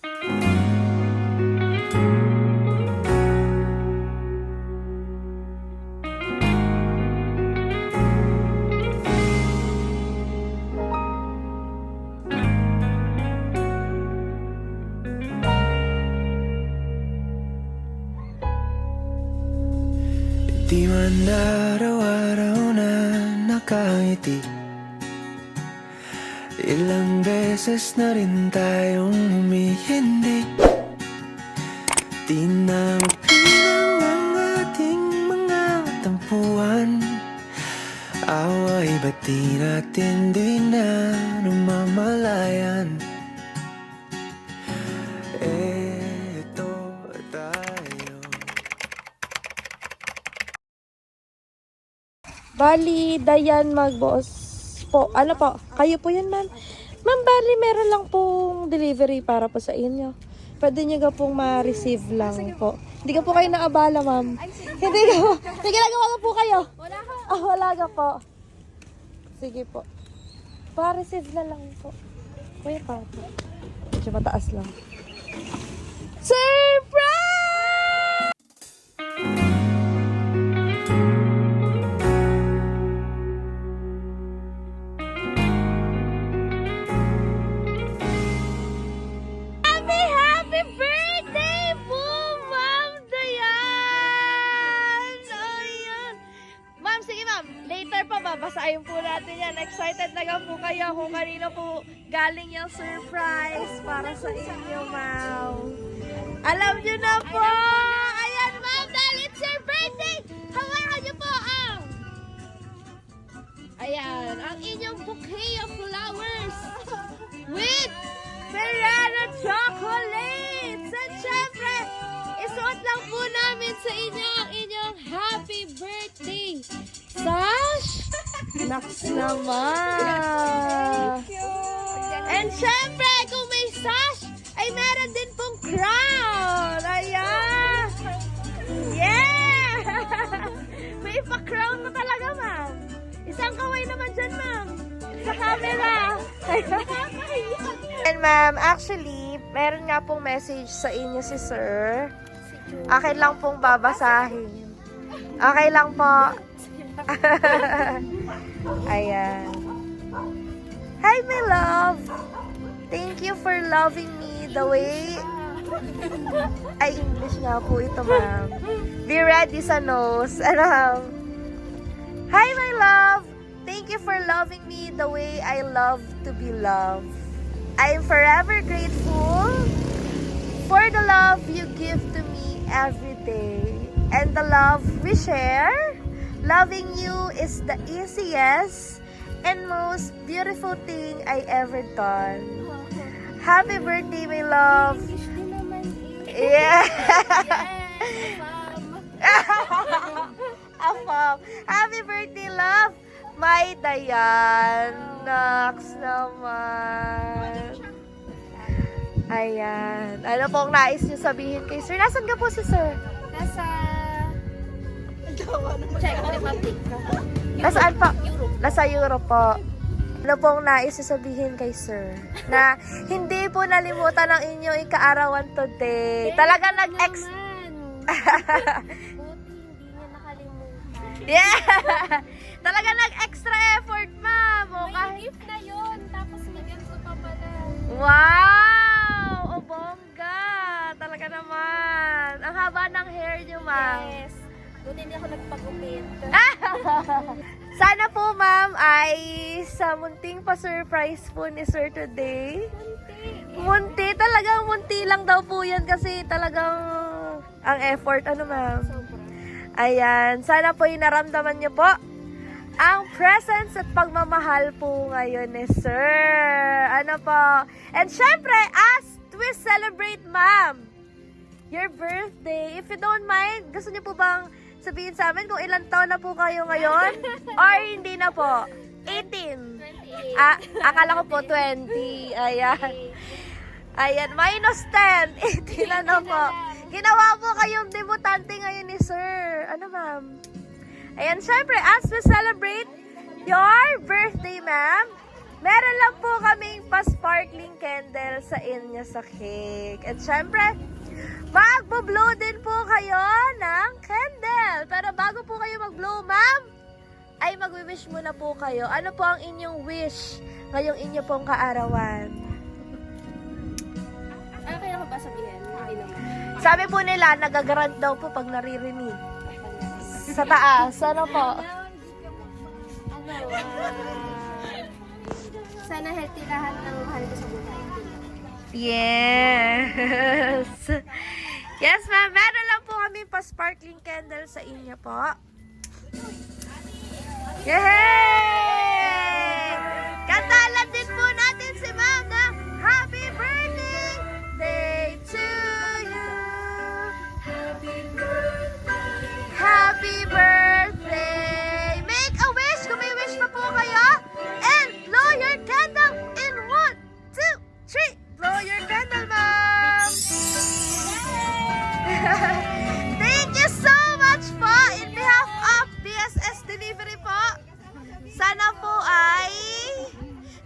Di man araw-araw na nakangiti, ilang beses na rin tayong humihindi. Di na mapilang ang ating mga tampuhan, away ba't di natin di na namamalayan? Eto tayo. Bali, Dayan Magboss po. Ano po? Kayo po yun, ma'am. Ma'am, bali, meron lang pong delivery para po sa inyo. Pwede nyo ka pong ma-receive lang po. Hindi ka po kayo naabala, ma'am. Hindi ka po. May ginagawa ka po kayo. Wala ka. Wala ka po. Sige po. Pa-receive na lang po. Kuya pa po. Medyo mataas lang. Surprise! Happy birthday po, Ma'am Dayan! Ayan. Ma'am, sige ma'am. Later pa babasahin po natin yan. Excited na po kayo kung kanino po galing yung surprise para sa inyo, ma'am. Alam nyo na po! Ayan, ma'am, dahil it's your birthday! Hawakan nyo po ang... Ayan, ang inyong bouquet of flowers with Ferrero chocolates! At syempre, isuot lang po namin sa inyo ang inyong happy birthday sash! Naks naman! And syempre, kung may sash, ay meron din pong crown! Ayan! Yeah! May pa-crown na talaga, ma'am! Isang kaway naman dyan, ma'am! Sa camera! And ma'am, actually, meron nga pong message sa inyo si sir. Akin lang pong babasahin. Okay lang po. Ayan. Hi, my love. Thank you for loving me the way... Ay, English nga po ito, ma'am. Be ready sa nose. Ano? Hi, my love. Thank you for loving me the way I love to be loved. I am forever grateful for the love you give to me every day and the love we share. Loving you is the easiest and most beautiful thing I ever done. Happy birthday, my love. Yeah. Afam. Happy birthday, love. My Dayan. Naks naman. Ayan. Ano pong nais niyo sabihin kay sir? Nasaan ka po si sir? Nasa Czech Republic. Nasaan pa? Nasa Europe po. Ano pong nais niyo sabihin kay sir? Na hindi po nalimutan ang inyong ikaarawan today. Talaga nag-ex... Buti hindi niya nakalimutan. Yeah! Talaga nag-extra effort, ma'am. O, May gift na yun. Tapos mag-ganto pa pala. Wow! O, bongga! Talaga naman. Ang haba ng hair niyo, ma'am. Yes. Buti hindi ako nagpagupit. Sana po, ma'am, ay sa munting pa-surprise po ni sir today. Munti. Talagang munti lang daw po yan kasi talagang ang effort. Ano, ma'am? Ayan. Sana po naramdaman niyo po ang presence at pagmamahal po ngayon ni sir. Ano po? And syempre, as we celebrate, ma'am, your birthday, if you don't mind, gusto niyo po bang sabihin sa amin kung ilang taon na po kayo ngayon? Or hindi na po? 18? 28. Akala ko po 20. Ayan. Ayan, minus 10. 18 na po. Ginawa po kayong debutante ngayon ni sir. Ano, ma'am? Ayan, syempre, as we celebrate your birthday, ma'am, meron lang po kaming pa-sparkling candle sa inyo sa cake. At syempre, magbo-blow din po kayo ng candle. Pero bago po kayo mag-blow, ma'am, ay mag-wish muna po kayo. Ano po ang inyong wish ngayong inyo pong kaarawan? Ano kaya ko ba sabihin? Hindi naman. Sabi po nila, nagagarant daw po pag naririnig. Sa taas, ano po? Sana healthy lahat ng mahal ko sa buhay. Yes! Yes, ma'am. Meron lang po kami pa-sparkling candle sa inyo po. Yay! Kantalan din po natin si ma'am na Happy Birthday to you! Happy birthday! Make a wish kung may wish pa po kayo. And blow your candle in 1, 2, 3. Blow your candle, ma'am! Thank you so much po in behalf of BSS Delivery po. Sana po ay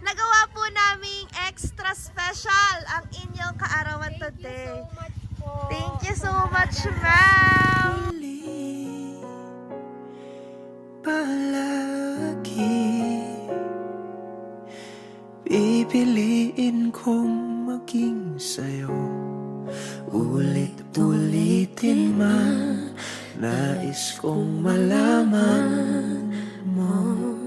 nagawa po naming extra special ang inyong kaarawan today. Thank you so much, ma'am! Palagi pipiliin kong maging sa'yo. Ulit-ulitin man, nais kong malaman mo.